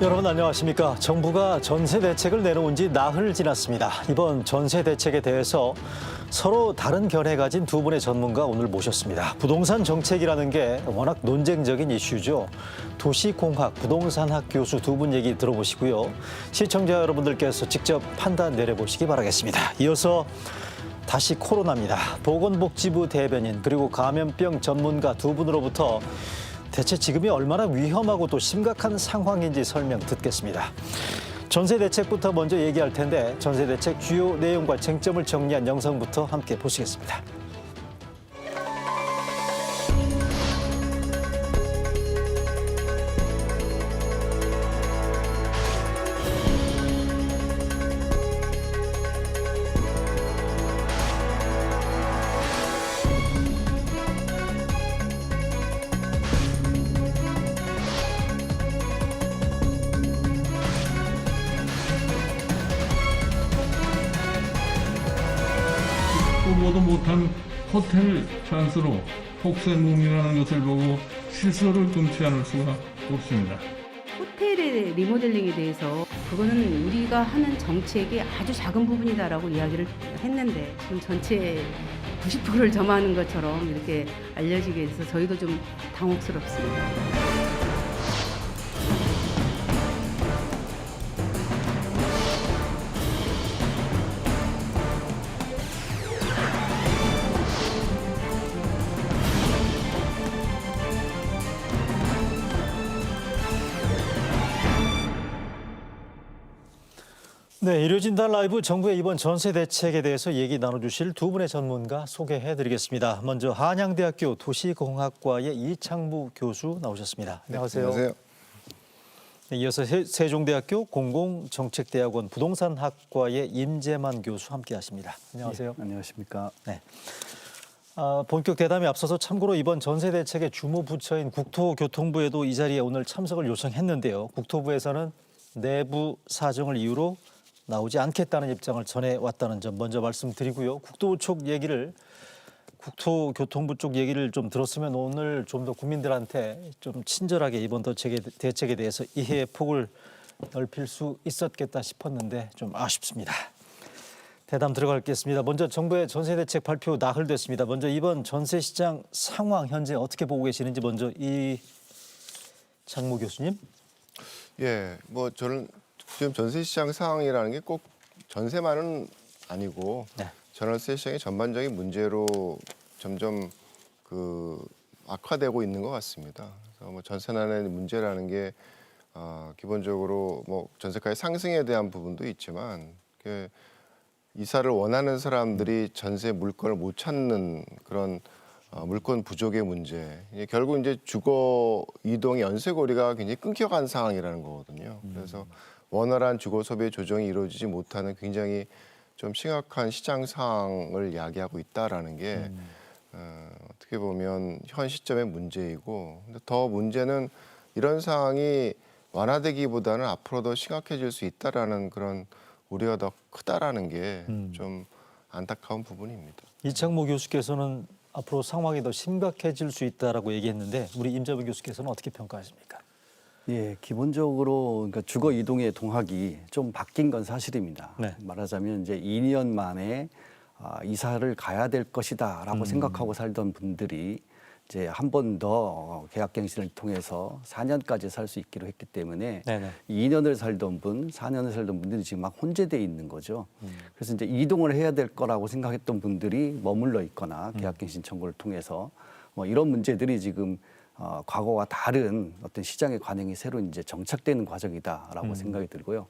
여러분 안녕하십니까. 정부가 전세 대책을 내놓은 지 나흘 지났습니다. 이번 전세 대책에 대해서 서로 다른 견해 가진 두 분의 전문가 오늘 모셨습니다. 부동산 정책이라는 게 워낙 논쟁적인 이슈죠. 도시공학 부동산학 교수 두 분 얘기 들어보시고요. 시청자 여러분들께서 직접 판단 내려보시기 바라겠습니다. 이어서 다시 코로나입니다. 보건복지부 대변인 그리고 감염병 전문가 두 분으로부터 대체 지금이 얼마나 위험하고 또 심각한 상황인지 설명 듣겠습니다. 전세 대책부터 먼저 얘기할 텐데 전세 대책 주요 내용과 쟁점을 정리한 영상부터 함께 보시겠습니다. 보도 못한 호텔 찬스로 폭설무민하는 것을 보고 실소를 금치 않을 수가 없습니다. 호텔의 리모델링에 대해서 그거는 우리가 하는 정책의 아주 작은 부분이다라고 이야기를 했는데 지금 전체 90%를 점하는 것처럼 이렇게 알려지게 돼서 저희도 좀 당혹스럽습니다. 네, 의료진단 라이브 정부의 이번 전세 대책에 대해서 얘기 나눠주실 두 분의 전문가 소개해드리겠습니다. 먼저 한양대학교 도시공학과의 이창무 교수 나오셨습니다. 안녕하세요. 안녕하세요. 네, 이어서 세종대학교 공공정책대학원 부동산학과의 임재만 교수 함께하십니다. 안녕하세요. 네, 안녕하십니까. 네. 본격 대담에 앞서서 참고로 이번 전세 대책의 주무 부처인 국토교통부에도 이 자리에 오늘 참석을 요청했는데요. 국토부에서는 내부 사정을 이유로 나오지 않겠다는 입장을 전해왔다는 점 먼저 말씀드리고요. 국토교통부 쪽 얘기를 좀 들었으면 오늘 좀 더 국민들한테 좀 친절하게 이번 대책에 대해서 이해의 폭을 넓힐 수 있었겠다 싶었는데 좀 아쉽습니다. 대담 들어가겠습니다. 먼저 정부의 전세 대책 발표 나흘 됐습니다. 먼저 이번 전세 시장 상황 현재 어떻게 보고 계시는지 먼저 이창무 교수님. 예, 저는 지금 전세 시장 상황이라는 게 꼭 전세만은 아니고 네. 전월세 시장의 전반적인 문제로 점점 악화되고 있는 것 같습니다. 그래서 전세난의 문제라는 게 기본적으로 전세가의 상승에 대한 부분도 있지만 이사를 원하는 사람들이 전세 물건을 못 찾는 그런 물건 부족의 문제. 결국 이제 주거 이동의 연쇄고리가 굉장히 끊겨간 상황이라는 거거든요. 그래서 원활한 주거 소비의 조정이 이루어지지 못하는 굉장히 좀 심각한 시장 상황을 야기하고 있다라는 게 어떻게 보면 현 시점의 문제이고, 근데 더 문제는 이런 상황이 완화되기보다는 앞으로 더 심각해질 수 있다라는 그런 우려가 더 크다라는 게 좀 안타까운 부분입니다. 이창무 교수께서는 앞으로 상황이 더 심각해질 수 있다라고 얘기했는데 우리 임재범 교수께서는 어떻게 평가하십니까? 예, 기본적으로 그러니까 주거 이동의 동학이 좀 바뀐 건 사실입니다. 네. 말하자면 이제 2년 만에 이사를 가야 될 것이다라고 생각하고 살던 분들이 이제 한 번 더 계약갱신을 통해서 4년까지 살 수 있기로 했기 때문에 네네. 2년을 살던 분, 4년을 살던 분들이 지금 막 혼재돼 있는 거죠. 그래서 이제 이동을 해야 될 거라고 생각했던 분들이 머물러 있거나 계약갱신 청구를 통해서 이런 문제들이 지금 과거와 다른 어떤 시장의 관행이 새로 이제 정착되는 과정이다라고 생각이 들고요.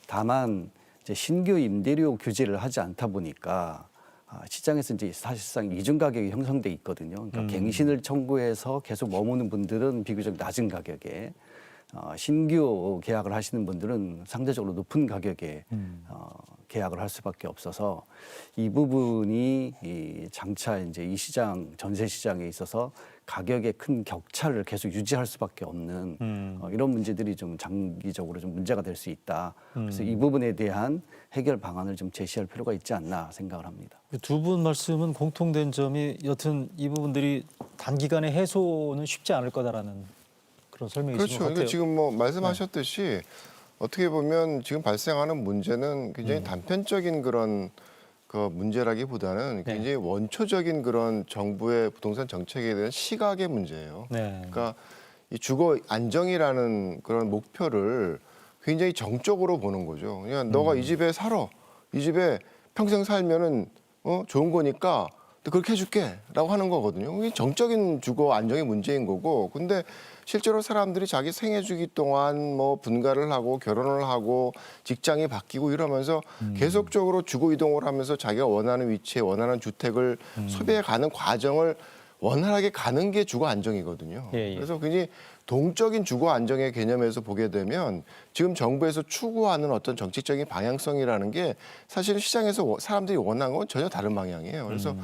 다만 이제 신규 임대료 규제를 하지 않다 보니까 시장에서 이제 사실상 이중 가격이 형성돼 있거든요. 그러니까 갱신을 청구해서 계속 머무는 분들은 비교적 낮은 가격에 신규 계약을 하시는 분들은 상대적으로 높은 가격에 계약을 할 수밖에 없어서 이 부분이 장차 이제 이 시장 전세 시장에 있어서 가격의 큰 격차를 계속 유지할 수밖에 없는 이런 문제들이 좀 장기적으로 좀 문제가 될 수 있다. 그래서 이 부분에 대한 해결 방안을 좀 제시할 필요가 있지 않나 생각을 합니다. 두 분 말씀은 공통된 점이 여튼 이 부분들이 단기간에 해소는 쉽지 않을 거다라는 그런 설명이신 그렇죠. 것 같아요. 그러니까 지금 뭐 말씀하셨듯이 어떻게 보면 지금 발생하는 문제는 굉장히 단편적인 그런 그 문제라기보다는 네. 굉장히 원초적인 그런 정부의 부동산 정책에 대한 시각의 문제예요. 네. 그러니까 이 주거 안정이라는 그런 목표를 굉장히 정적으로 보는 거죠. 그냥 너가 이 집에 살아, 이 집에 평생 살면은 좋은 거니까 그렇게 해줄게라고 하는 거거든요. 이게 정적인 주거 안정의 문제인 거고, 근데 실제로 사람들이 자기 생애 주기 동안 뭐 분가를 하고 결혼을 하고 직장이 바뀌고 이러면서 계속적으로 주거 이동을 하면서 자기가 원하는 위치에 원하는 주택을 소비해 가는 과정을 원활하게 가는 게 주거 안정이거든요. 예, 예. 그래서 굉장히 동적인 주거 안정의 개념에서 보게 되면 지금 정부에서 추구하는 어떤 정책적인 방향성이라는 게 사실 시장에서 사람들이 원하는 건 전혀 다른 방향이에요. 그래서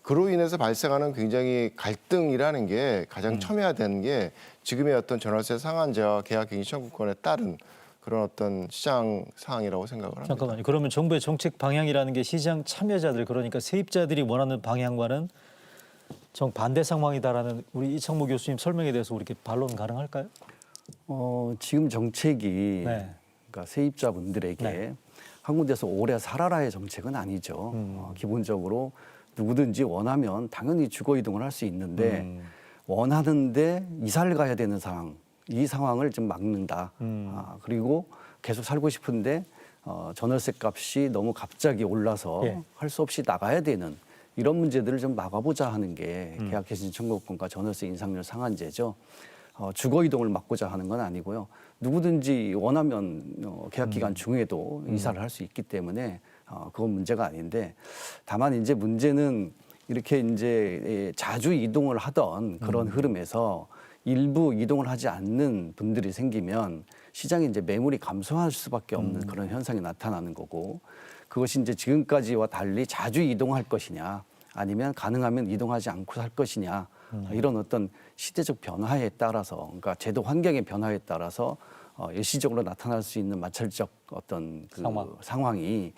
그로 인해서 발생하는 굉장히 갈등이라는 게 가장 첨예화되는 게 지금의 어떤 전월세 상한제와 계약갱신 청구권에 따른 그런 어떤 시장 상황이라고 생각을 합니다. 잠깐만요. 그러면 정부의 정책 방향이라는 게 시장 참여자들, 그러니까 세입자들이 원하는 방향과는 정반대 상황이다라는 우리 이창모 교수님 설명에 대해서 우리 이렇게 반론 가능할까요? 지금 정책이 네. 그러니까 세입자분들에게 네. 한 군데서 오래 살아라의 정책은 아니죠. 기본적으로 누구든지 원하면 당연히 주거 이동을 할 수 있는데 원하는데 이사를 가야 되는 상황, 이 상황을 좀 막는다. 그리고 계속 살고 싶은데 전월세 값이 너무 갑자기 올라서 예. 할 수 없이 나가야 되는 이런 문제들을 좀 막아보자 하는 게 계약갱신 청구권과 전월세 인상률 상한제죠. 주거 이동을 막고자 하는 건 아니고요. 누구든지 원하면 계약 기간 중에도 이사를 할 수 있기 때문에 그건 문제가 아닌데, 다만 이제 문제는 이렇게 이제 자주 이동을 하던 그런 흐름에서 일부 이동을 하지 않는 분들이 생기면 시장에 이제 매물이 감소할 수밖에 없는 그런 현상이 나타나는 거고, 그것이 이제 지금까지와 달리 자주 이동할 것이냐 아니면 가능하면 이동하지 않고 살 것이냐, 이런 어떤 시대적 변화에 따라서, 그러니까 제도 환경의 변화에 따라서 일시적으로 나타날 수 있는 마찰적 어떤 그 상황이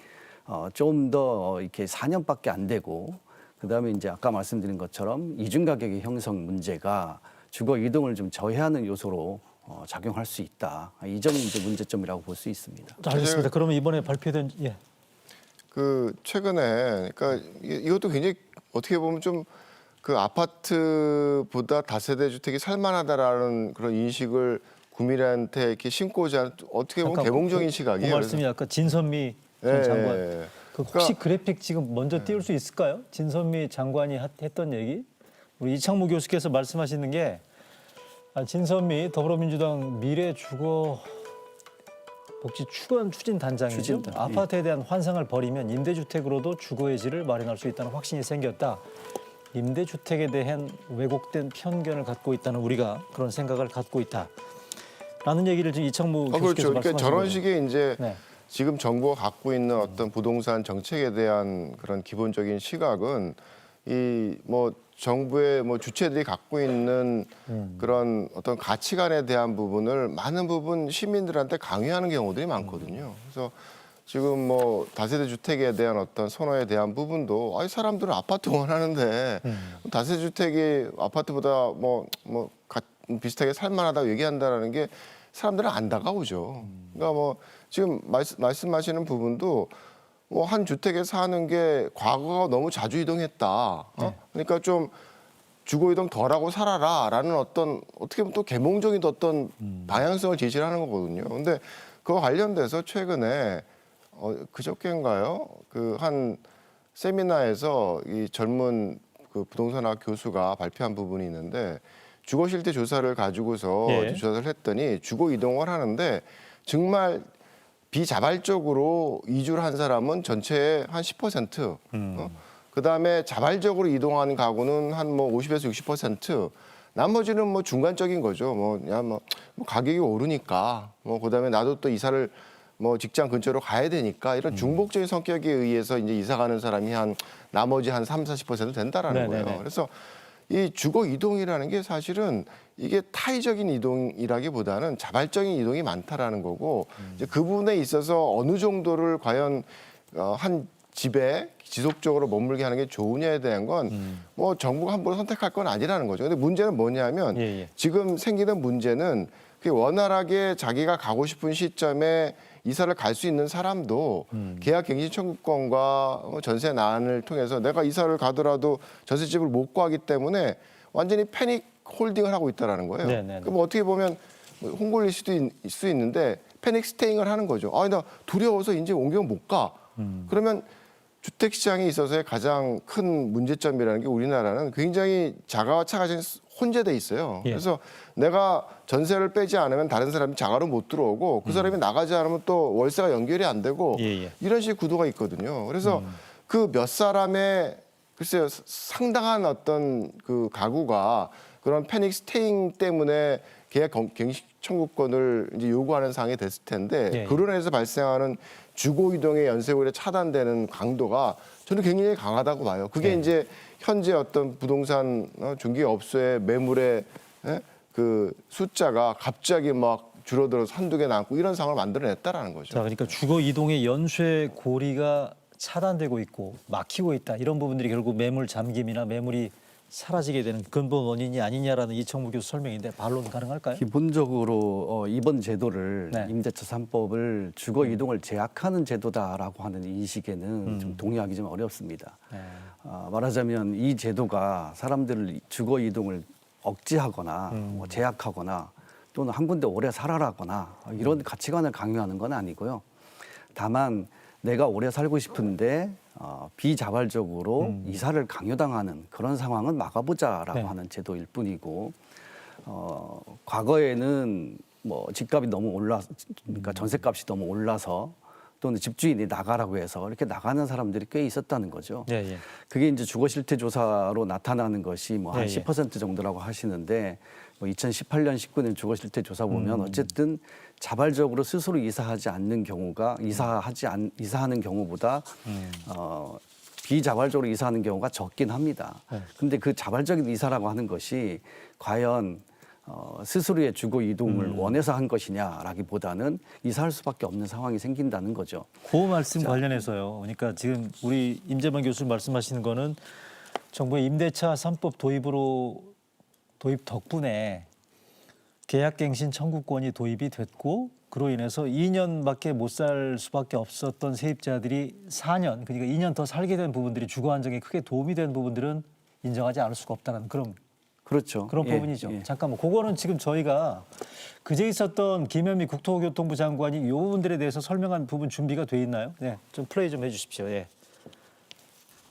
좀 더 이렇게 4년밖에 안 되고, 그다음에 이제 아까 말씀드린 것처럼 이중 가격의 형성 문제가 주거 이동을 좀 저해하는 요소로 작용할 수 있다. 이 점이 이제 문제점이라고 볼 수 있습니다. 알겠습니다. 그러면 이번에 발표된 그 최근에 그러니까 이것도 굉장히 어떻게 보면 좀 그 아파트보다 다세대 주택이 살만하다라는 그런 인식을 국민한테 이렇게 심고자 하는 어떻게 보면 개몽적인 시각이에요. 그 말씀이 아까 진선미 전 예, 장관. 예. 그 혹시 그래픽 지금 먼저 띄울 수 있을까요? 진선미 장관이 했던 얘기. 우리 이창모 교수께서 말씀하시는 게 진선미 더불어민주당 미래 주거 복지 추진 단장이죠. 추진단, 예. 아파트에 대한 환상을 버리면 임대주택으로도 주거의 질을 마련할 수 있다는 확신이 생겼다. 임대주택에 대한 왜곡된 편견을 갖고 있다는 우리가 그런 생각을 갖고 있다. 라는 얘기를 지금 이창모 교수께서 그렇죠. 그러니까 말씀하신 저런 거죠. 식의 이제 네. 지금 정부가 갖고 있는 어떤 부동산 정책에 대한 그런 기본적인 시각은 이 뭐 정부의 뭐 주체들이 갖고 있는 그런 어떤 가치관에 대한 부분을 많은 부분 시민들한테 강요하는 경우들이 많거든요. 그래서 지금 뭐 다세대 주택에 대한 어떤 선호에 대한 부분도 사람들은 아파트 원하는데 다세대 주택이 아파트보다 비슷하게 살만하다고 얘기한다라는 게 사람들은 안 다가오죠. 그러니까 뭐 지금 말씀하시는 부분도 뭐 한 주택에 사는 게 과거가 너무 자주 이동했다. 그러니까 좀 주거 이동 덜하고 살아라라는 어떤 어떻게 보면 또 개몽적인 어떤 방향성을 제시를 하는 거거든요. 근데 그와 관련돼서 최근에 그저께인가요? 그 한 세미나에서 이 젊은 그 부동산학 교수가 발표한 부분이 있는데 주거 실태 조사를 가지고서 예. 조사를 했더니 주거 이동을 하는데 정말 비자발적으로 이주를 한 사람은 전체의 한 10%. 그다음에 자발적으로 이동하는 가구는 한 뭐 50에서 60%. 나머지는 뭐 중간적인 거죠. 뭐 가격이 오르니까 그다음에 나도 또 이사를 뭐 직장 근처로 가야 되니까 이런 중복적인 성격에 의해서 이제 이사 가는 사람이 나머지 한 40% 된다라는 네네네. 거예요. 그래서 이 주거 이동이라는 게 사실은 이게 타의적인 이동이라기보다는 자발적인 이동이 많다라는 거고 이제 그 부분에 있어서 어느 정도를 과연 한 집에 지속적으로 머물게 하는 게 좋으냐에 대한 건 뭐 정부가 함부로 선택할 건 아니라는 거죠. 근데 문제는 뭐냐면 지금 생기는 문제는 그게 원활하게 자기가 가고 싶은 시점에 이사를 갈 수 있는 사람도 계약갱신 청구권과 전세 난을 통해서 내가 이사를 가더라도 전세집을 못 구하기 때문에 완전히 패닉 홀딩을 하고 있다라는 거예요. 네네네. 그럼 어떻게 보면 홍골일 수도 있는데 패닉 스테잉을 하는 거죠. 아, 나 두려워서 이제 옮기면 못 가. 그러면 주택 시장에 있어서의 가장 큰 문제점이라는 게 우리나라는 굉장히 자가와 차가 혼재돼 있어요. 예. 그래서 내가 전세를 빼지 않으면 다른 사람이 자가로 못 들어오고 그 사람이 나가지 않으면 또 월세가 연결이 안 되고 예. 이런 식의 구도가 있거든요. 그래서 그 몇 사람의 글쎄요 상당한 어떤 그 가구가 그런 패닉 스테잉 때문에 계약 갱신 청구권을 이제 요구하는 상황이 됐을 텐데 예. 그로 인해서 발생하는 주거 이동의 연쇄 고려 차단되는 강도가 저는 굉장히 강하다고 봐요. 그게 이제 현재 어떤 부동산 중개업소의 매물의 그 숫자가 갑자기 막 줄어들어서 한두 개 남고 이런 상황을 만들어냈다라는 거죠. 자, 그러니까 주거 이동의 연쇄 고리가 차단되고 있고 막히고 있다. 이런 부분들이 결국 매물 잠김이나 매물이 사라지게 되는 근본 원인이 아니냐라는 이청무 교수 설명인데 반론 가능할까요? 기본적으로 이번 제도를 네. 임대차 3법을 주거 이동을 제약하는 제도다라고 하는 인식에는 좀 동의하기 좀 어렵습니다. 네. 말하자면 이 제도가 사람들을 주거 이동을 억제하거나 뭐 제약하거나 또는 한 군데 오래 살아라거나 이런 가치관을 강요하는 건 아니고요. 다만 내가 오래 살고 싶은데 비자발적으로 이사를 강요당하는 그런 상황은 막아보자라고 네. 하는 제도일 뿐이고 과거에는 뭐 집값이 너무 그러니까 전세값이 너무 올라서 또는 집주인이 나가라고 해서 이렇게 나가는 사람들이 꽤 있었다는 거죠. 예. 그게 이제 주거 실태 조사로 나타나는 것이 뭐 한 예. 10% 정도라고 하시는데 뭐 2018년 19년 주거 실태 조사 보면 어쨌든 자발적으로 스스로 이사하지 않는 경우가 이사하는 경우보다 비자발적으로 이사하는 경우가 적긴 합니다. 그런데 그 자발적인 이사라고 하는 것이 과연 스스로의 주거 이동을 원해서 한 것이냐라기보다는 이사할 수밖에 없는 상황이 생긴다는 거죠. 그 말씀 관련해서요. 그러니까 지금 우리 임재만 교수 말씀하시는 거는 정부의 임대차 3법 도입 덕분에 계약갱신 청구권이 도입이 됐고 그로 인해서 2년밖에 못 살 수밖에 없었던 세입자들이 4년, 그러니까 2년 더 살게 된 부분들이 주거 안정에 크게 도움이 된 부분들은 인정하지 않을 수가 없다는 그런 그렇죠. 부분이죠. 잠깐만, 그거는 지금 저희가 그제 있었던 김현미 국토교통부 장관이 이 부분들에 대해서 설명한 부분 준비가 돼 있나요? 네, 좀 플레이 좀 해주십시오. 예.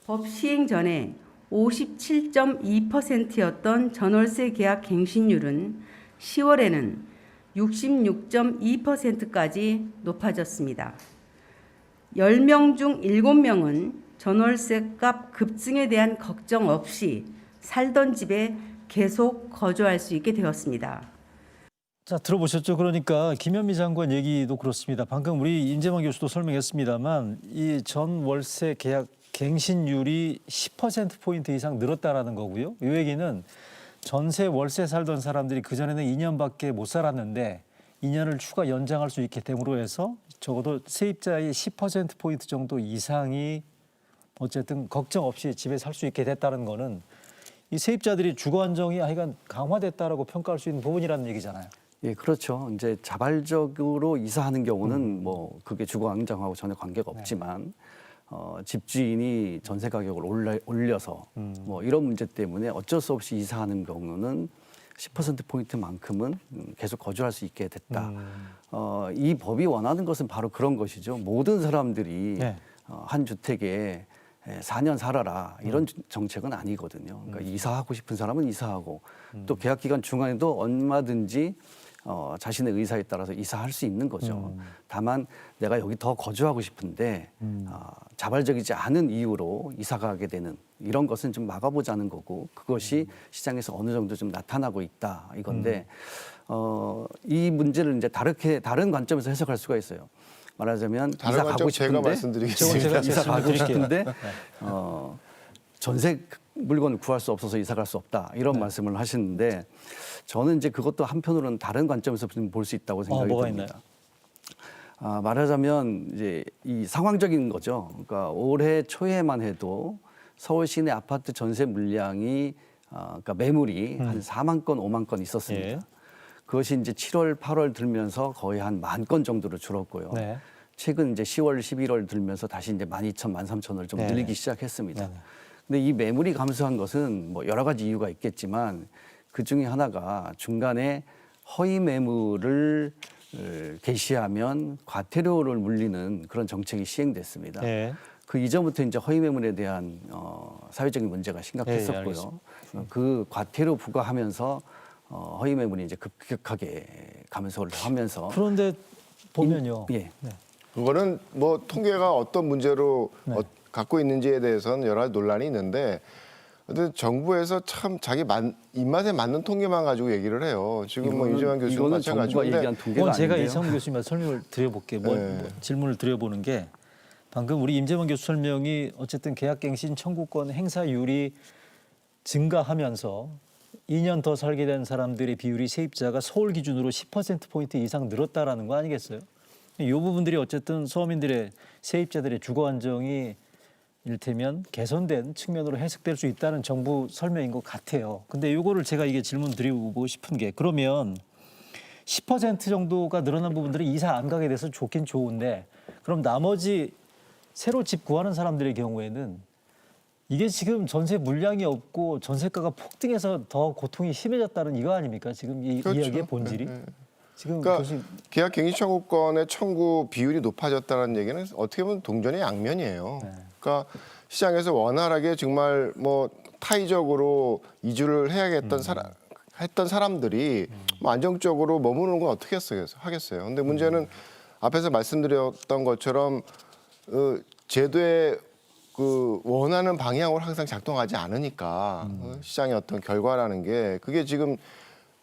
법 시행 전에 57.2%였던 전월세 계약 갱신율은 10월에는 66.2%까지 높아졌습니다. 10명 중 7명은 전월세값 급증에 대한 걱정 없이 살던 집에 계속 거주할 수 있게 되었습니다. 자, 들어보셨죠? 그러니까 김현미 장관 얘기도 그렇습니다. 방금 우리 임재만 교수도 설명했습니다만 이 전월세 계약 갱신율이 10%포인트 이상 늘었다라는 거고요. 이 얘기는 전세 월세 살던 사람들이 그전에는 2년밖에 못 살았는데 2년을 추가 연장할 수 있게 됨으로 해서 적어도 세입자의 10%포인트 정도 이상이 어쨌든 걱정 없이 집에 살 수 있게 됐다는 거는 이 세입자들이 주거 안정이 하여간 강화됐다라고 평가할 수 있는 부분이라는 얘기잖아요. 예, 그렇죠. 이제 자발적으로 이사하는 경우는 뭐 그게 주거 안정하고 전혀 관계가 없지만 집주인이 전세 가격을 올려서 뭐 이런 문제 때문에 어쩔 수 없이 이사하는 경우는 10%포인트만큼은 계속 거주할 수 있게 됐다. 이 법이 원하는 것은 바로 그런 것이죠. 모든 사람들이 네. 한 주택에 4년 살아라 이런 정책은 아니거든요. 그러니까 이사하고 싶은 사람은 이사하고 또 계약 기간 중간에도 얼마든지 자신의 의사에 따라서 이사할 수 있는 거죠. 다만 내가 여기 더 거주하고 싶은데 자발적이지 않은 이유로 이사 가게 되는 이런 것은 좀 막아보자는 거고 그것이 시장에서 어느 정도 좀 나타나고 있다 이건데 이 문제를 이제 다른 관점에서 해석할 수가 있어요. 말하자면 다른 이사 관점 가고 제가 싶은데 말씀드리겠습니다. 이사 가고 드릴게요. 싶은데 전세 물건을 구할 수 없어서 이사 갈 수 없다 이런 말씀을 하시는데 저는 이제 그것도 한편으로는 다른 관점에서 볼 수 있다고 생각이 뭐가 듭니다. 말하자면 이제 이 상황적인 거죠. 그러니까 올해 초에만 해도 서울 시내 아파트 전세 물량이 그러니까 매물이 한 4만 건, 5만 건 있었습니다. 예. 그것이 이제 7월, 8월 들면서 거의 한 10,000건 정도로 줄었고요. 네. 최근 이제 10월, 11월 들면서 다시 이제 12,000, 13,000을 좀 네. 늘리기 시작했습니다. 네. 근데 이 매물이 감소한 것은 뭐 여러 가지 이유가 있겠지만 그 중에 하나가 중간에 허위 매물을 게시하면 과태료를 물리는 그런 정책이 시행됐습니다. 예. 그 이전부터 이제 허위 매물에 대한 사회적인 문제가 예, 심각했었고요. 알겠습니다. 그 과태료 부과하면서 허위 매물이 이제 급격하게 감소를 하면서 그런데 보면요. 예. 그거는 뭐 통계가 어떤 문제로 네. 갖고 있는지에 대해서는 여러 가지 논란이 있는데 근데 정부에서 참 자기 입맛에 맞는 통계만 가지고 얘기를 해요. 지금 뭐 이정환 교수님 이거는 마찬가지고 정부가 얘기한 통계가 오늘 제가 아닌데요. 이성훈 교수님한테 설명을 드려볼게요. 네. 질문을 드려보는 게 방금 우리 임재원 교수 설명이 어쨌든 계약갱신 청구권 행사율이 증가하면서 2년 더 살게 된 사람들의 비율이 세입자가 서울 기준으로 10%포인트 이상 늘었다라는 거 아니겠어요? 이 부분들이 어쨌든 서민들의 세입자들의 주거 안정이 이를테면 개선된 측면으로 해석될 수 있다는 정부 설명인 것 같아요. 근데 이거를 제가 이게 질문 드리고 싶은 게 그러면 10% 정도가 늘어난 부분들이 이사 안 가게 돼서 좋긴 좋은데 그럼 나머지 새로 집 구하는 사람들의 경우에는 이게 지금 전세 물량이 없고 전세가가 폭등해서 더 고통이 심해졌다는 이거 아닙니까? 지금 이 그렇죠. 이야기의 본질이. 네. 지금 그러니까 교수님, 계약갱신 청구권의 청구 비율이 높아졌다는 얘기는 어떻게 보면 동전의 양면이에요. 네. 그러니까 시장에서 원활하게 정말 뭐 타의적으로 이주를 해야겠던 했던 사람들이 뭐 안정적으로 머무르는 건 어떻게 하겠어요. 근데 문제는 앞에서 말씀드렸던 것처럼 제도의 그 원하는 방향으로 항상 작동하지 않으니까 시장의 어떤 결과라는 게 그게 지금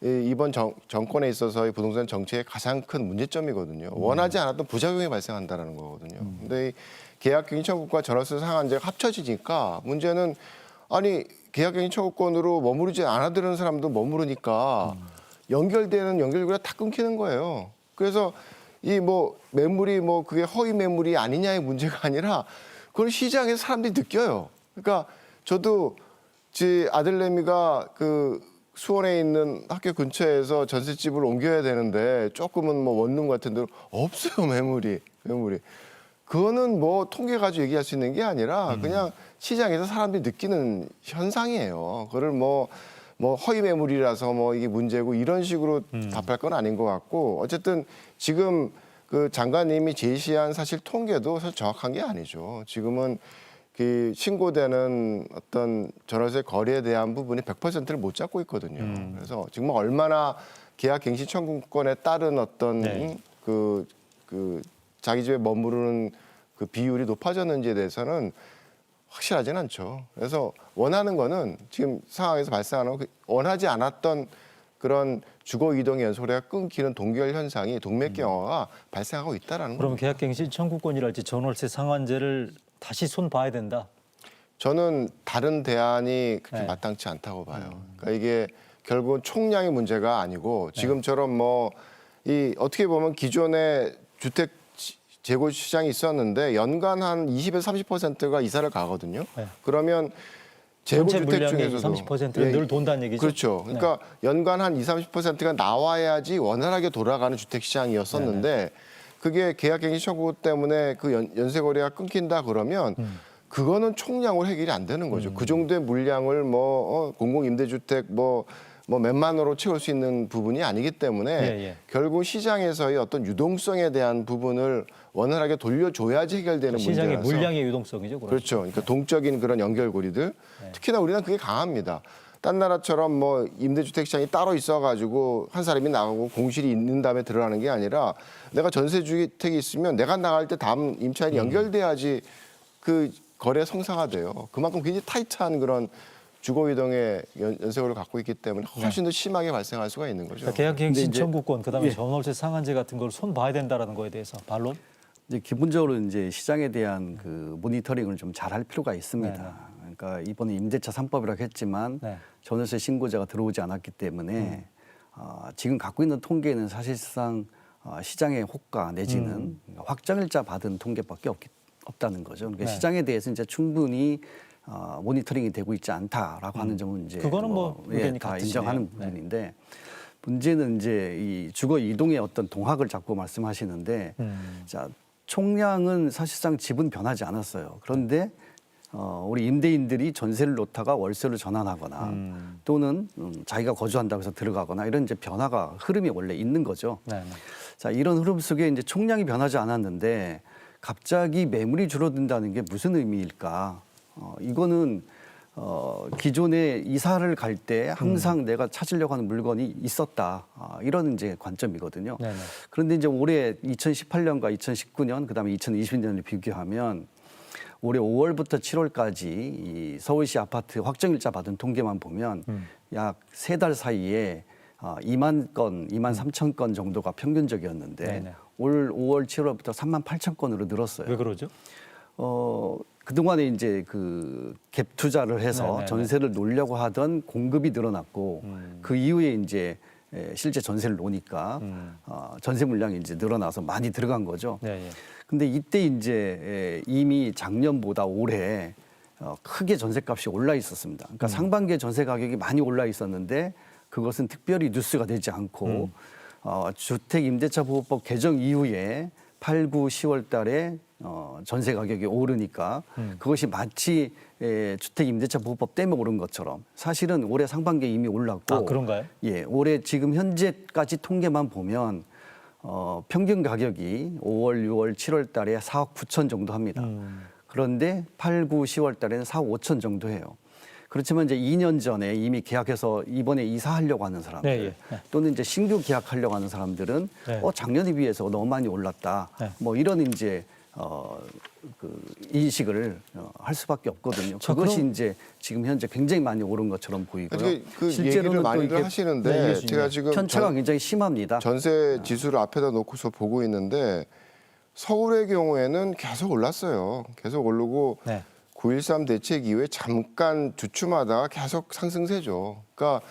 이번 정권에 있어서의 부동산 정책의 가장 큰 문제점이거든요. 원하지 않았던 부작용이 발생한다는 거거든요. 근데 이 계약갱신 청구권과 전월세 상한제가 합쳐지니까 문제는 아니 계약갱신 청구권으로 머무르지 않아드는 사람도 머무르니까 연결되는 연결고리가 다 끊기는 거예요. 그래서 이 뭐 매물이 뭐 그게 허위 매물이 아니냐의 문제가 아니라 그걸 시장에서 사람들이 느껴요. 그러니까 저도 제 아들내미가 그 수원에 있는 학교 근처에서 전셋집을 옮겨야 되는데 조금은 뭐 원룸 같은 데로 없어요. 매물이. 그거는 뭐 통계 가지고 얘기할 수 있는 게 아니라 그냥 시장에서 사람들이 느끼는 현상이에요. 그거를 뭐 허위 매물이라서 뭐 이게 문제고 이런 식으로 답할 건 아닌 것 같고 어쨌든 지금 그 장관님이 제시한 사실 통계도 사실 정확한 게 아니죠. 지금은 그 신고되는 어떤 전월세 거래에 대한 부분이 100%를 못 잡고 있거든요. 그래서 지금 얼마나 계약갱신 청구권에 따른 어떤 네. 그 자기 집에 머무르는 그 비율이 높아졌는지에 대해서는 확실하진 않죠. 그래서 원하는 거는 지금 상황에서 발생하는 원하지 않았던 그런 주거 이동의 연소리가 끊기는 동결 현상이 동맥경화가 발생하고 있다라는 그러면 겁니다. 계약갱신 청구권이랄지 전월세 상한제를 다시 손 봐야 된다. 저는 다른 대안이 그렇게 네. 마땅치 않다고 봐요. 그러니까 이게 결국은 총량의 문제가 아니고 지금처럼 뭐 이 어떻게 보면 기존의 주택 재고 시장이 있었는데 연간 한 20에서 30%가 이사를 가거든요. 네. 그러면 재고 전체 주택 물량의 중에서도 30%는 늘 돈다는 얘기죠. 그렇죠. 그러니까 연간 한 20, 30%가 나와야지 원활하게 돌아가는 주택 시장이었었는데 그게 계약갱신 청구 때문에 그 연쇄 거래가 끊긴다 그러면 그거는 총량으로 해결이 안 되는 거죠. 그 정도의 물량을 뭐 공공임대주택 뭐 몇만으로 채울 수 있는 부분이 아니기 때문에 예. 결국 시장에서의 어떤 유동성에 대한 부분을 원활하게 돌려줘야지 해결되는 시장의 문제라서 물량의 유동성이죠. 그럼. 그렇죠. 그러니까 동적인 그런 연결고리들 특히나 우리는 그게 강합니다. 딴 나라처럼 뭐 임대주택 시장이 따로 있어가지고 한 사람이 나가고 공실이 있는 다음에 들어가는 게 아니라 내가 전세주택이 있으면 내가 나갈 때 다음 임차인이 연결돼야지 그 거래 성사가 돼요. 그만큼 굉장히 타이트한 그런 주거 이동의 연쇄고를 갖고 있기 때문에 훨씬 더 심하게 발생할 수가 있는 거죠. 그러니까 계약갱신 근데 이제- 청구권, 그다음에 예. 전월세 상한제 같은 걸 손 봐야 된다라는 거에 대해서 반론? 이제 기본적으로 이제 시장에 대한 그 모니터링을 좀 잘 할 필요가 있습니다. 네네. 그러니까 이번에 임대차 3법이라고 했지만 네. 전월세 신고자가 들어오지 않았기 때문에 지금 갖고 있는 통계는 사실상 시장의 호가 내지는 확정일자 받은 통계밖에 없다는 거죠. 그러니까 네. 시장에 대해서 이제 충분히 모니터링이 되고 있지 않다라고 하는 점은 이제 그거는 뭐 의견이 다 같으시네요. 인정하는 네. 부분인데 문제는 이제 이 주거 이동의 어떤 동학을 자꾸 말씀하시는데 자 총량은 사실상 집은 변하지 않았어요. 그런데 우리 임대인들이 전세를 놓다가 월세로 전환하거나 또는 자기가 거주한다고 해서 들어가거나 이런 이제 변화가 흐름이 원래 있는 거죠. 네, 네. 자 이런 흐름 속에 이제 총량이 변하지 않았는데 갑자기 매물이 줄어든다는 게 무슨 의미일까? 이거는 기존에 이사를 갈 때 항상 내가 찾으려고 하는 물건이 있었다. 이런 이제 관점이거든요. 네네. 그런데 이제 올해 2018년과 2019년 그다음에 2020년을 비교하면 올해 5월부터 7월까지 이 서울시 아파트 확정일자 받은 통계만 보면 약 3달 사이에 2만 건, 2만 3천 건 정도가 평균적이었는데 네네. 올 5월, 7월부터 3만 8천 건으로 늘었어요. 왜 그러죠? 그동안에 이제 그 갭 투자를 해서 네네네. 전세를 놓으려고 하던 공급이 늘어났고 그 이후에 이제 실제 전세를 놓으니까 전세 물량이 이제 늘어나서 많이 들어간 거죠. 네, 예. 근데 이때 이제 이미 작년보다 올해 크게 전세값이 올라 있었습니다. 그러니까 상반기에 전세 가격이 많이 올라 있었는데 그것은 특별히 뉴스가 되지 않고 주택임대차보호법 개정 이후에 8, 9, 10월 달에 전세 가격이 오르니까 그것이 마치 주택임대차보호법 때문에 오른 것처럼 사실은 올해 상반기에 이미 올랐고 아, 그런가요? 예, 올해 지금 현재까지 통계만 보면 평균 가격이 5월, 6월, 7월 달에 4억 9천 정도 합니다. 그런데 8, 9, 10월 달에는 4억 5천 정도 해요. 그렇지만 이제 2년 전에 이미 계약해서 이번에 이사하려고 하는 사람들 네, 예. 네. 또는 이제 신규 계약하려고 하는 사람들은 네. 작년에 비해서 너무 많이 올랐다. 네. 뭐 이런 이제 그 인식을 할 수밖에 없거든요. 자, 그것이 그럼- 이제 지금 현재 굉장히 많이 오른 것처럼 보이고요. 그 얘기를 많이들 네, 하시는데 교수님. 제가 지금 편차가 굉장히 심합니다. 전세 지수를 앞에다 놓고서 보고 있는데 서울의 경우에는 계속 올랐어요. 계속 오르고 네. 9.13 대책 이후에 잠깐 주춤하다가 계속 상승세죠. 그러니까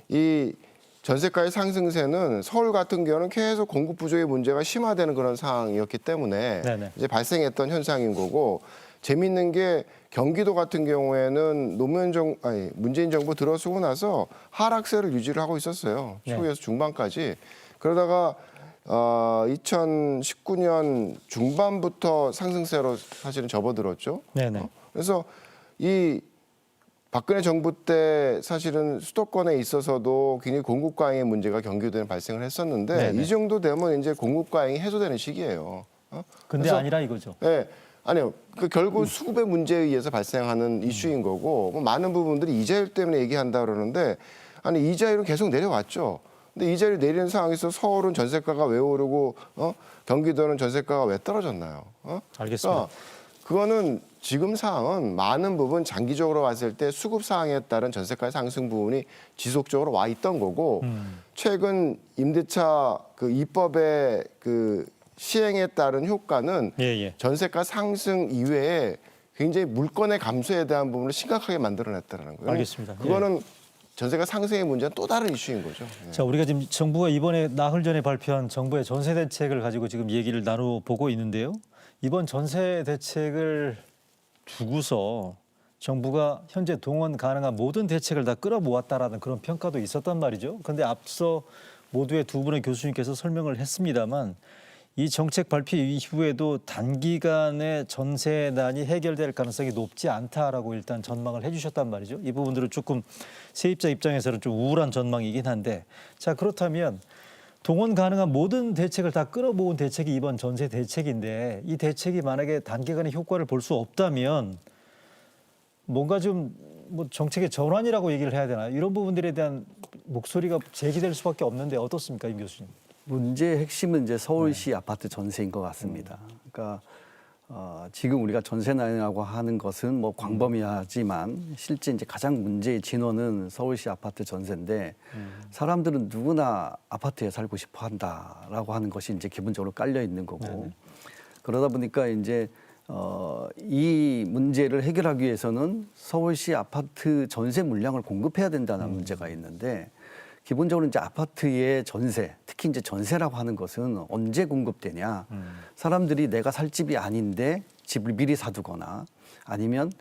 이 전세가의 상승세는 서울 같은 경우는 계속 공급 부족의 문제가 심화되는 그런 상황이었기 때문에 네네. 이제 발생했던 현상인 거고 재밌는 게 경기도 같은 경우에는 문재인 정부 들어서고 나서 하락세를 유지를 하고 있었어요. 네. 초에서 중반까지. 그러다가 2019년 중반부터 상승세로 사실은 접어들었죠. 네네. 그래서 이 박근혜 정부 때 사실은 수도권에 있어서도 굉장히 공급 과잉의 문제가 경기도에 발생을 했었는데 네네. 이 정도 되면 이제 공급 과잉이 해소되는 시기예요. 근데 그래서- 아니라 이거죠. 네, 아니요. 결국 수급의 문제에 의해서 발생하는 이슈인 거고 뭐 많은 부분들이 이자율 때문에 얘기한다 그러는데 아니 이자율은 계속 내려왔죠. 근데 이자율이 내리는 상황에서 서울은 전세가가 왜 오르고 경기도는 전세가가 왜 떨어졌나요? 알겠습니다. 그거는 지금 상황은 많은 부분 장기적으로 봤을 때 수급 상황에 따른 전세가의 상승 부분이 지속적으로 와 있던 거고 최근 임대차 그 입법의 그 시행에 따른 효과는 예, 예. 전세가 상승 이외에 굉장히 물건의 감소에 대한 부분을 심각하게 만들어냈다는 거예요. 알겠습니다. 그거는 전세가 상승의 문제는 또 다른 이슈인 거죠. 예. 자, 우리가 지금 정부가 이번에 나흘 전에 발표한 정부의 전세 대책을 가지고 지금 얘기를 나눠보고 있는데요. 이번 전세 대책을 두고서 정부가 현재 동원 가능한 모든 대책을 다 끌어모았다라는 그런 평가도 있었단 말이죠. 그런데 앞서 모두의 두 분의 교수님께서 설명을 했습니다만 이 정책 발표 이후에도 단기간에 전세난이 해결될 가능성이 높지 않다라고 일단 전망을 해주셨단 말이죠. 이 부분들은 조금 세입자 입장에서는 좀 우울한 전망이긴 한데 자 그렇다면 동원 가능한 모든 대책을 다 끌어모은 대책이 이번 전세 대책인데 이 대책이 만약에 단기간에 효과를 볼 수 없다면 뭔가 좀 뭐 정책의 전환이라고 얘기를 해야 되나 이런 부분들에 대한 목소리가 제기될 수밖에 없는데 어떻습니까, 임 교수님? 문제의 핵심은 이제 서울시 아파트 전세인 것 같습니다. 그러니까 지금 우리가 전세난이라고 하는 것은 뭐 광범위하지만 실제 이제 가장 문제의 진원은 서울시 아파트 전세인데 사람들은 누구나 아파트에 살고 싶어 한다라고 하는 것이 이제 기본적으로 깔려 있는 거고 그러다 보니까 이제 이 문제를 해결하기 위해서는 서울시 아파트 전세 물량을 공급해야 된다는 문제가 있는데 기본적으로 이제 아파트의 전세, 특히 이제 전세라고 하는 것은 언제 공급되냐. 사람들이 내가 살 집이 아닌데 집을 미리 사두거나 아니면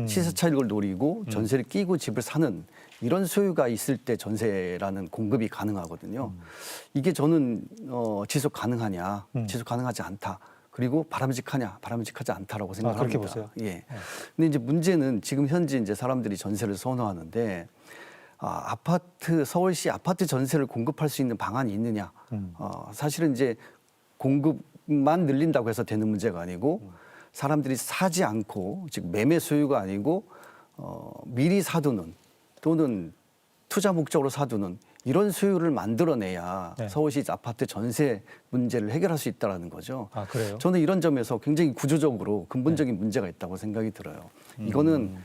시세 차익을 노리고 전세를 끼고 집을 사는 이런 소유가 있을 때 전세라는 공급이 가능하거든요. 이게 저는 지속 가능하냐, 지속 가능하지 않다. 그리고 바람직하냐, 바람직하지 않다라고 생각합니다. 그렇게 보세요? 예. 근데 이제 문제는 지금 현재 이제 사람들이 전세를 선호하는데 아파트 서울시 아파트 전세를 공급할 수 있는 방안이 있느냐? 사실은 이제 공급만 늘린다고 해서 되는 문제가 아니고 사람들이 사지 않고 즉 매매 소유가 아니고 미리 사두는 또는 투자 목적으로 사두는 이런 소유를 만들어내야 네. 서울시 아파트 전세 문제를 해결할 수 있다는 거죠. 아, 그래요? 저는 이런 점에서 굉장히 구조적으로 근본적인 문제가 있다고 생각이 들어요. 이거는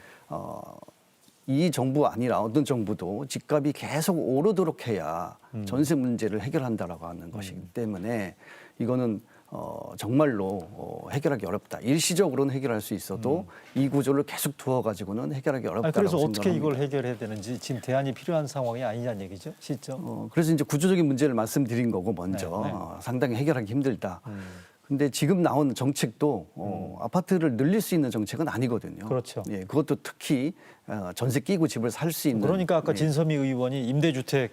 이 정부 아니라 어떤 정부도 집값이 계속 오르도록 해야 전세 문제를 해결한다라고 하는 것이기 때문에 이거는 정말로 해결하기 어렵다. 일시적으로는 해결할 수 있어도 이 구조를 계속 두어가지고는 해결하기 어렵다라고 그래서 생각합니다. 어떻게 이걸 해결해야 되는지 지금 대안이 필요한 상황이 아니냐는 얘기죠, 시점. 그래서 이제 구조적인 문제를 말씀드린 거고 먼저 네, 네. 상당히 해결하기 힘들다. 근데 지금 나온 정책도 아파트를 늘릴 수 있는 정책은 아니거든요. 그렇죠. 예, 그것도 특히 전세 끼고 집을 살 수 있는. 그러니까 아까 예. 진섬희 의원이 임대주택에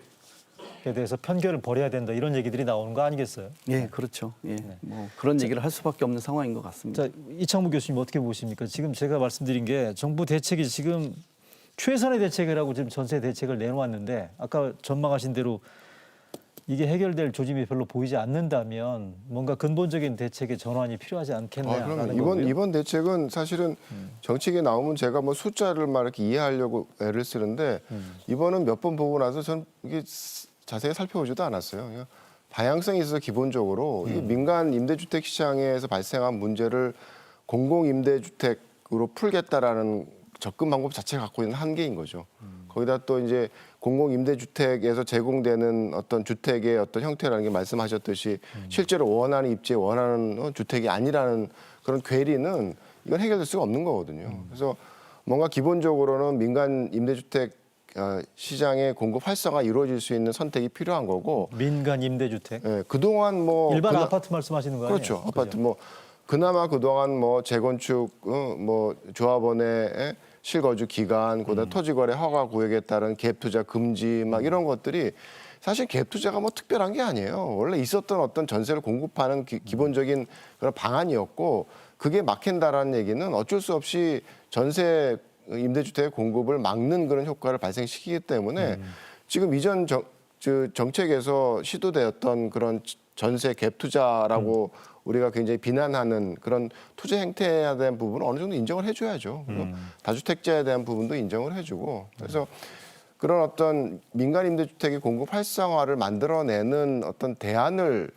대해서 편견을 버려야 된다 이런 얘기들이 나오는 거 아니겠어요? 예, 그렇죠. 예, 뭐 그런 얘기를 할 수밖에 없는 상황인 것 같습니다. 자, 이창무 교수님 어떻게 보십니까? 지금 제가 말씀드린 게 정부 대책이 지금 최선의 대책이라고 지금 전세 대책을 내놓았는데 아까 전망하신 대로 이게 해결될 조짐이 별로 보이지 않는다면 뭔가 근본적인 대책의 전환이 필요하지 않겠냐라는 그러면 거고요. 이번 대책은 사실은 정책에 나오면 제가 뭐 숫자를 막 이렇게 이해하려고 애를 쓰는데 이번은 몇 번 보고 나서 전 이게 자세히 살펴보지도 않았어요. 그냥 방향성이 있어서 기본적으로 이 민간 임대주택 시장에서 발생한 문제를 공공임대주택으로 풀겠다라는 접근 방법 자체가 갖고 있는 한계인 거죠. 거기다 또 이제 공공임대주택에서 제공되는 어떤 주택의 어떤 형태라는 게 말씀하셨듯이 실제로 원하는 입지에 원하는 주택이 아니라는 그런 괴리는 이건 해결될 수가 없는 거거든요. 그래서 뭔가 기본적으로는 민간 임대주택 시장의 공급 활성화 이루어질 수 있는 선택이 필요한 거고 민간 임대주택. 예, 그동안 뭐 일반 아파트 말씀하시는 거 아니에요? 그렇죠. 아파트 그죠? 뭐 그나마 그동안 뭐 재건축 뭐 조합원의 실거주 기간, 그다음 토지거래 허가 구역에 따른 갭 투자 금지 막 이런 것들이 사실 갭 투자가 뭐 특별한 게 아니에요. 원래 있었던 어떤 전세를 공급하는 기본적인 그런 방안이었고 그게 막힌다라는 얘기는 어쩔 수 없이 전세 임대주택 공급을 막는 그런 효과를 발생시키기 때문에 지금 이전 정책에서 시도되었던 그런 전세 갭 투자라고 우리가 굉장히 비난하는 그런 투자 행태에 대한 부분은 어느 정도 인정을 해줘야죠. 그리고 다주택자에 대한 부분도 인정을 해주고 그래서 그런 어떤 민간 임대주택의 공급 활성화를 만들어내는 어떤 대안을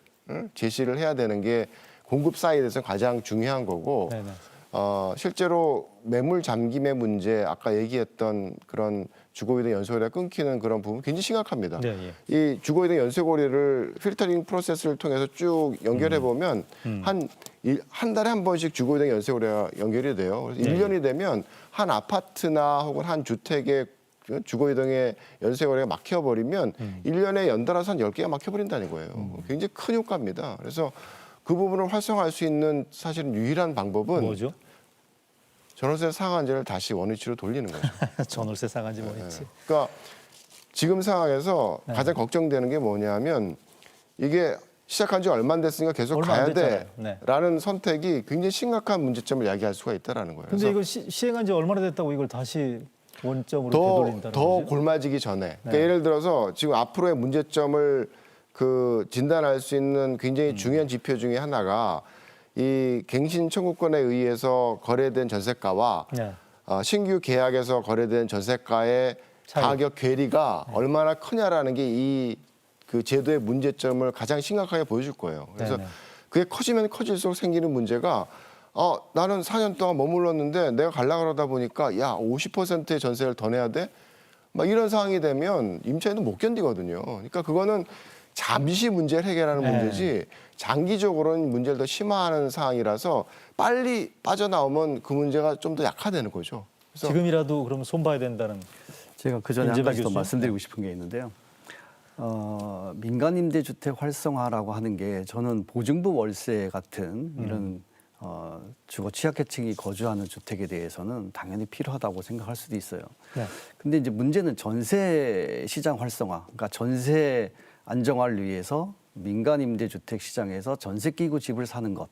제시를 해야 되는 게 공급 사이드에서 가장 중요한 거고 네네. 실제로 매물 잠김의 문제 아까 얘기했던 그런 주거이동 연쇄거래가 끊기는 그런 부분 굉장히 심각합니다. 네, 이 주거이동 연쇄거래를 필터링 프로세스를 통해서 쭉 연결해 보면 한 달에 한 번씩 주거이동 연쇄거래가 연결이 돼요. 그래서 네. 1년이 되면 한 아파트나 혹은 한 주택의 주거이동의 연쇄거래가 막혀버리면 1년에 연달아서 한 10개가 막혀버린다는 거예요. 굉장히 큰 효과입니다. 그래서 그 부분을 활성화할 수 있는 사실은 유일한 방법은 뭐죠? 전월세 상한제를 다시 원위치로 돌리는 거죠. 전월세 상한제 원위치. 그러니까 지금 상황에서 가장 걱정되는 게 뭐냐면 이게 시작한 지 얼마 안 됐으니까 계속 얼마 안 가야 됐잖아요. 네. 돼라는 선택이 굉장히 심각한 문제점을 야기할 수가 있다는 거예요. 근데 이거 시행한 지 얼마나 됐다고 이걸 다시 원점으로 되돌린다는 더 거죠? 골마지기 전에 그러니까 네. 예를 들어서 지금 앞으로의 문제점을 진단할 수 있는 굉장히 중요한 지표 중에 하나가 이 갱신 청구권에 의해서 거래된 전세가와 네. 신규 계약에서 거래된 전세가의 차이. 가격 괴리가 얼마나 크냐라는 게 이 그 제도의 문제점을 가장 심각하게 보여줄 거예요. 그래서 네네. 그게 커지면 커질수록 생기는 문제가 나는 4년 동안 머물렀는데 내가 가려고 그러다 보니까 야 50%의 전세를 더 내야 돼? 막 이런 상황이 되면 임차인은 못 견디거든요. 그러니까 그거는 잠시 문제를 해결하는 네. 문제지 장기적으로는 문제를 더 심화하는 상황이라서 빨리 빠져나오면 그 문제가 좀 더 약화되는 거죠. 그래서 지금이라도 그럼 손봐야 된다는. 제가 그 전에 한 임재범 가지 더 교수님? 말씀드리고 싶은 게 있는데요. 민간 임대주택 활성화라고 하는 게 저는 보증부 월세 같은 이런 주거 취약계층이 거주하는 주택에 대해서는 당연히 필요하다고 생각할 수도 있어요. 네. 근데 이제 문제는 전세 시장 활성화, 그러니까 전세 안정화를 위해서 민간 임대주택 시장에서 전세 끼고 집을 사는 것.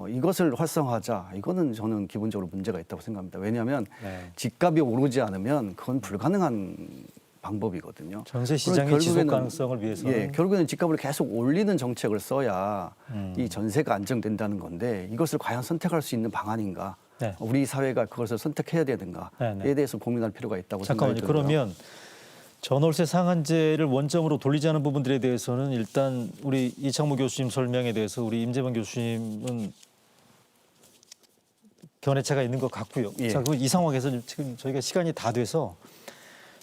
이것을 활성화하자. 이거는 저는 기본적으로 문제가 있다고 생각합니다. 왜냐하면 네. 집값이 오르지 않으면 그건 불가능한 방법이거든요. 전세 시장의 그럼 지속 결국에는- 가능성을 위해서는 예, 결국에는 집값을 계속 올리는 정책을 써야 이 전세가 안정된다는 건데 이것을 과연 선택할 수 있는 방안인가? 네. 우리 사회가 그것을 선택해야 되는가에 네, 네. 대해서 고민할 필요가 있다고 잠깐만요. 생각이 들고요. 그러면 전월세 상한제를 원점으로 돌리지 않은 부분들에 대해서는 일단 우리 이창무 교수님 설명에 대해서 우리 임재범 교수님은 견해차가 있는 것 같고요. 예. 자, 이 상황에서 지금 저희가 시간이 다 돼서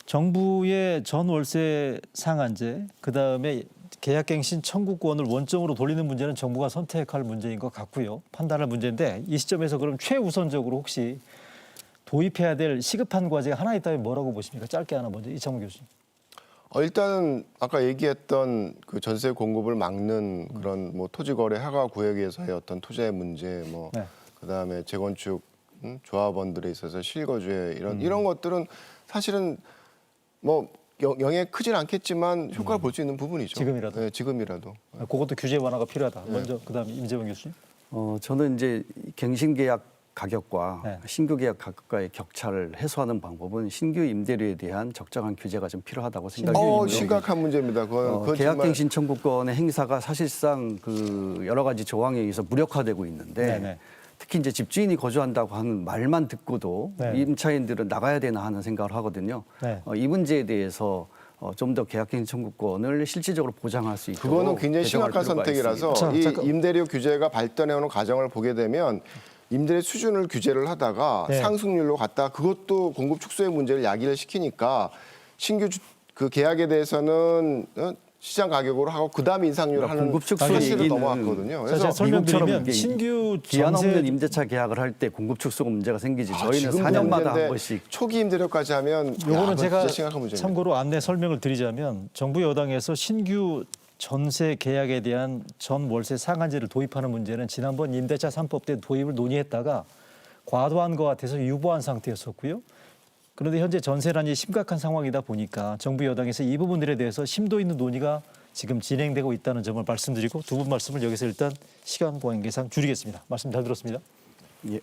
정부의 전월세 상한제, 그다음에 계약갱신 청구권을 원점으로 돌리는 문제는 정부가 선택할 문제인 것 같고요. 판단할 문제인데 이 시점에서 그럼 최우선적으로 혹시 도입해야 될 시급한 과제가 하나 있다면 뭐라고 보십니까? 짧게 하나 먼저 이창무 교수님. 일단은 아까 얘기했던 그 전세 공급을 막는 그런 뭐 토지거래 허가 구역에서의 어떤 투자의 문제, 뭐 네. 그다음에 재건축 조합원들에 있어서 실거주의 이런 것들은 사실은 뭐 영향이 크진 않겠지만 효과를 볼 수 있는 부분이죠. 지금이라도? 네, 지금이라도. 그것도 규제 완화가 필요하다. 먼저 그다음에 임재범 교수님. 저는 이제 갱신 계약 가격과 네. 신규 계약 가격과의 격차를 해소하는 방법은 신규 임대료에 대한 적정한 규제가 좀 필요하다고 생각이 들고요. 심각한 문제입니다. 그건 정말 계약갱신 청구권의 행사가 사실상 그 여러 가지 조항에 의해서 무력화되고 있는데 네네. 특히 이제 집주인이 거주한다고 하는 말만 듣고도 네. 임차인들은 나가야 되나 하는 생각을 하거든요. 네. 이 문제에 대해서 좀 더 계약갱신 청구권을 실질적으로 보장할 수 있도록 그거는 굉장히 개정할 심각한 필요가 선택이라서 있습니다. 자, 이 잠깐. 임대료 규제가 발전해오는 과정을 보게 되면 임대료 수준을 규제를 하다가 네. 상승률로 갔다 그것도 공급 축소의 문제를 야기를 시키니까 신규 그 계약에 대해서는 시장 가격으로 하고 그다음 인상률을 그러니까 하는 공급 축소 사실을 얘기는 넘어갔거든요. 자, 그래서 제가 설명드리면 미국처럼 이게 신규 기한 전세 없는 임대차 계약을 할 때 공급 축소가 문제가 생기지 저희는 지금도 4년마다 문제인데 한 번씩 초기 임대료까지 하면 요거는 제가 진짜 심각한 문제입니다. 참고로 안내 설명을 드리자면 정부 여당에서 신규 전세 계약에 대한 전 월세 상한제를 도입하는 문제는 지난번 임대차 3법 때 도입을 논의했다가 과도한 것 같아서 유보한 상태였었고요. 그런데 현재 전세난이 심각한 상황이다 보니까 정부 여당에서 이 부분들에 대해서 심도 있는 논의가 지금 진행되고 있다는 점을 말씀드리고 두 분 말씀을 여기서 일단 시간 관계상 줄이겠습니다. 말씀 잘 들었습니다. 예.